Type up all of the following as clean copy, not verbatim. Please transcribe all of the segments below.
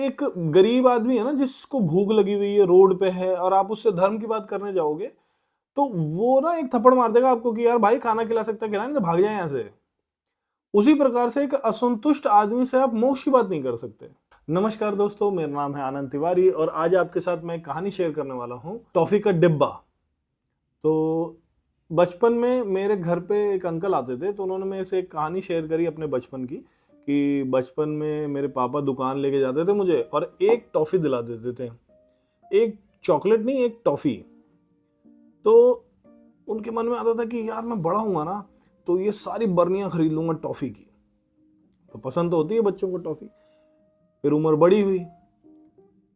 एक गरीब आदमी है ना, जिसको भूख लगी हुई है, रोड पे है, और आप उससे धर्म की बात करने जाओगे तो वो ना एक थप्पड़ मार देगा आपको कि यार भाई खाना खिला सकता है, खिला नहीं तो भाग जाए यहाँ से। उसी प्रकार से एक असंतुष्ट आदमी से आप मोक्ष की बात नहीं कर सकते। नमस्कार दोस्तों, मेरा नाम है आनंद तिवारी और आज आपके साथ मैं एक कहानी शेयर करने वाला हूँ, टॉफी का डिब्बा। तो बचपन में मेरे घर पे एक अंकल आते थे, तो उन्होंने मेरे से एक कहानी शेयर करी अपने बचपन की, कि बचपन में मेरे पापा दुकान लेके जाते थे मुझे और एक टॉफी दिला देते थे। एक चॉकलेट नहीं, एक टॉफी। तो उनके मन में आता था कि यार मैं बड़ा हूंगा ना तो ये सारी बर्नियां खरीद लूंगा टॉफी की। तो पसंद तो होती है बच्चों को टॉफी। फिर उम्र बड़ी हुई,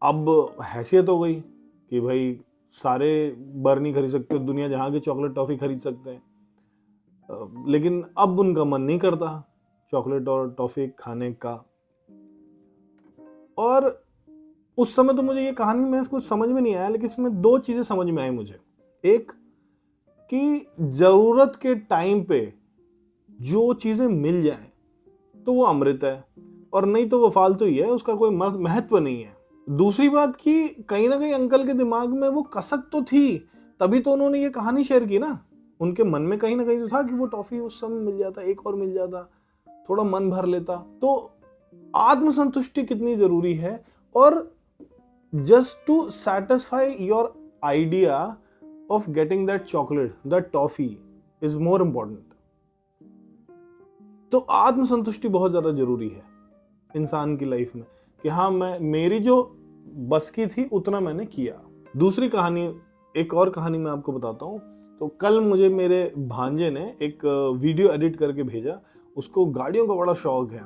अब हैसियत हो गई कि भाई सारे बर्नी खरीद सकते हो, दुनिया जहां की चॉकलेट टॉफी खरीद सकते हैं। लेकिन अब उनका मन नहीं करता चॉकलेट और टॉफी खाने का। और उस समय तो मुझे ये कहानी में कुछ समझ में नहीं आया, लेकिन इसमें दो चीजें समझ में आई मुझे। एक, कि जरूरत के टाइम पे जो चीजें मिल जाए तो वो अमृत है, और नहीं तो वो फालतू ही है, उसका कोई महत्व नहीं है। दूसरी बात कि कहीं ना कहीं अंकल के दिमाग में वो कसक तो थी, तभी तो उन्होंने ये कहानी शेयर की ना। उनके मन में कहीं ना कहीं तो था कि वो टॉफी उस समय मिल जाता, एक और मिल जाता, थोड़ा मन भर लेता। तो आत्मसंतुष्टि कितनी जरूरी है, और just to satisfy your idea of getting that chocolate, that toffee is more important. तो आत्मसंतुष्टि बहुत ज्यादा जरूरी है इंसान की लाइफ में, कि हाँ मैं मेरी जो बस की थी उतना मैंने किया। दूसरी कहानी, एक और कहानी मैं आपको बताता हूँ। तो कल मुझे मेरे भांजे ने एक वीडियो एडिट करके भेजा। उसको गाड़ियों का बड़ा शौक है,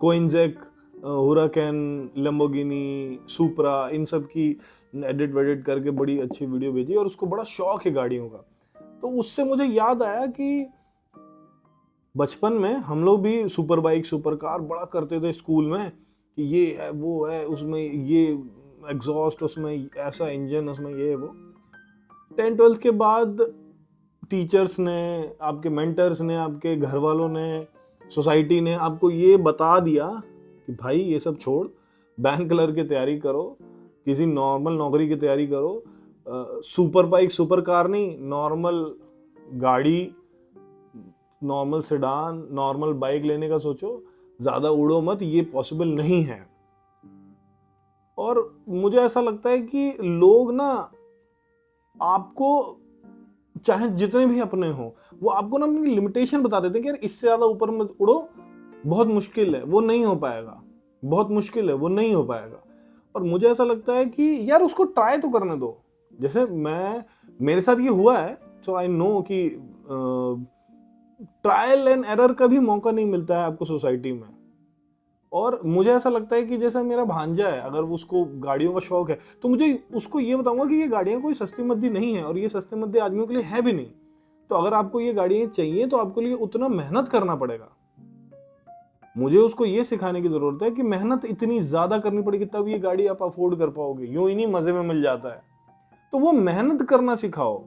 कोइंजेक, हुराकैन, लैम्बोर्गिनी, सुपरा, इन सब की एडिट वेडिट करके बड़ी अच्छी वीडियो भेजी, और उसको बड़ा शौक है गाड़ियों का। तो उससे मुझे याद आया कि बचपन में हम लोग भी सुपर बाइक, सुपर कार बड़ा करते थे स्कूल में, कि ये है वो है, उसमें ये एग्जॉस्ट, उसमें ऐसा इंजन, उसमें ये वो। 10th 12th के बाद टीचर्स ने, आपके मेंटर्स ने, आपके घर वालों ने, सोसाइटी ने आपको ये बता दिया कि भाई ये सब छोड़, बैंक क्लर्क की तैयारी करो, किसी नॉर्मल नौकरी की तैयारी करो, सुपर बाइक सुपर कार नहीं, नॉर्मल गाड़ी, नॉर्मल सेडान, नॉर्मल बाइक लेने का सोचो, ज्यादा उड़ो मत, ये पॉसिबल नहीं है। और मुझे ऐसा लगता है कि लोग ना आपको, चाहे जितने भी अपने हो, वो आपको ना अपनी लिमिटेशन बता देते हैं कि यार इससे ज्यादा ऊपर मत उड़ो, बहुत मुश्किल है, वो नहीं हो पाएगा, बहुत मुश्किल है, वो नहीं हो पाएगा। और मुझे ऐसा लगता है कि यार उसको ट्राई तो करने दो। जैसे मेरे साथ ये हुआ है, सो आई नो कि ट्रायल एंड एरर का भी मौका नहीं मिलता है आपको सोसाइटी में। और मुझे ऐसा लगता है कि जैसा मेरा भांजा है, अगर उसको गाड़ियों का शौक है, तो मुझे उसको ये बताऊंगा कि ये गाड़ियां कोई सस्ती मद्दी नहीं है, और ये सस्ते मद्दे आदमियों के लिए है भी नहीं। तो अगर आपको ये गाड़ियां चाहिए तो आपको लिए उतना मेहनत करना पड़ेगा। मुझे उसको ये सिखाने की जरूरत है कि मेहनत इतनी ज्यादा करनी पड़ेगी तब ये गाड़ी आप अफोर्ड कर पाओगे, यूं ही नहीं मजे में मिल जाता है। तो वो मेहनत करना सिखाओ,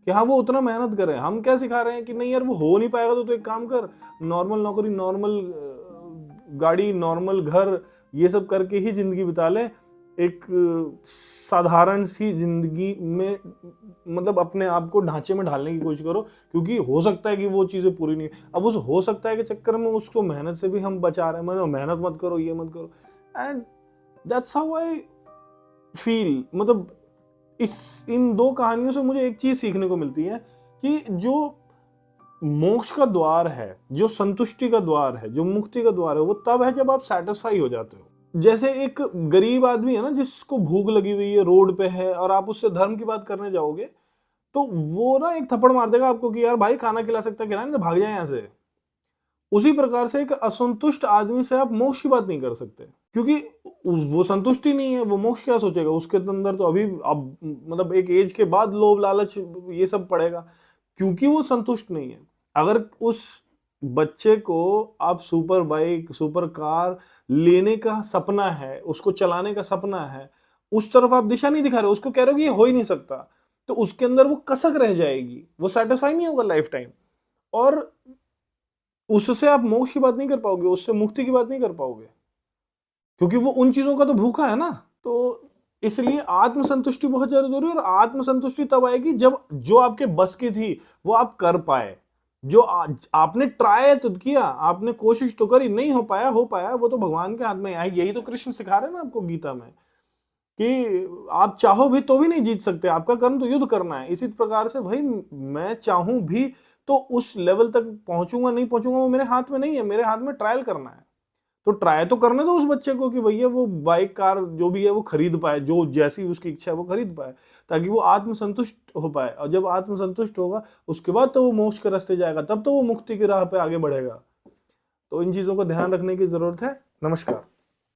कि हाँ वो उतना मेहनत करे। हम क्या सिखा रहे हैं कि नहीं यार वो हो नहीं पाएगा, तो एक काम कर, नॉर्मल नौकरी, नॉर्मल गाड़ी, नॉर्मल घर, ये सब करके ही जिंदगी बिता ले। एक साधारण सी जिंदगी में मतलब अपने आप को ढांचे में ढालने की कोशिश करो, क्योंकि हो सकता है कि वो चीजें पूरी नहीं। अब उस हो सकता है के चक्कर में उसको मेहनत से भी हम बचा रहे हैं, मतलब मेहनत मत करो, ये मत करो। And that's how I feel. मतलब इन दो कहानियों से मुझे एक चीज सीखने को मिलती है, कि जो मोक्ष का द्वार है, जो संतुष्टि का द्वार है, जो मुक्ति का द्वार है, वो तब है जब आप सेटिस्फाई हो जाते हो। जैसे एक गरीब आदमी है ना, जिसको भूख लगी हुई है, रोड पे है, और आप उससे धर्म की बात करने जाओगे तो वो ना एक थप्पड़ मार देगा आपको कि यार भाई खाना खिला सकता है, खिला नहीं तो भाग जाए यहाँ से। उसी प्रकार से एक असंतुष्ट आदमी से आप मोक्ष की बात नहीं कर सकते, क्योंकि वो संतुष्टि नहीं है। वो मोक्ष क्या सोचेगा, उसके अंदर तो अभी अब मतलब एक एज के बाद लोभ लालच ये सब पड़ेगा, क्योंकि वो संतुष्ट नहीं है। अगर उस बच्चे को आप सुपर बाइक, सुपर कार लेने का सपना है, उसको चलाने का सपना है, उस तरफ आप दिशा नहीं दिखा रहे, उसको कह रहे हो कि ये हो ही नहीं सकता, तो उसके अंदर वो कसक रह जाएगी, वो सेटिस्फाई नहीं होगा लाइफ टाइम। और उससे आप मोक्ष की बात नहीं कर पाओगे, उससे मुक्ति की बात नहीं कर पाओगे। क्योंकि वो उन चीजों का तो भूखा है ना। तो इसलिए आत्मसंतुष्टि बहुत ज्यादा जरूरी है। और आत्मसंतुष्टि तब आएगी जब जो आपके बस की थी वो आप कर पाए। जो आपने ट्राई तो किया, आपने कोशिश तो करी, नहीं हो पाया, वो तो भगवान के हाथ में है। यही तो कृष्ण सिखा रहे हैं ना आपको गीता में, कि आप चाहो भी तो भी नहीं जीत सकते, आपका कर्म तो युद्ध करना है। इसी प्रकार से भाई मैं चाहूं भी तो उस लेवल तक पहुंचूंगा नहीं पहुंचूंगा वो मेरे हाथ में नहीं है, मेरे हाथ में ट्रायल करना है। तो ट्राई तो करने दो उस बच्चे को कि भैया वो बाइक कार जो भी है वो खरीद पाए, जो जैसी उसकी इच्छा है वो खरीद पाए, ताकि वो आत्मसंतुष्ट हो पाए। और जब आत्मसंतुष्ट होगा उसके बाद तो वो मोक्ष के रास्ते जाएगा, तब तो वो मुक्ति की राह पे आगे बढ़ेगा। तो इन चीजों का ध्यान रखने की जरूरत है। नमस्कार।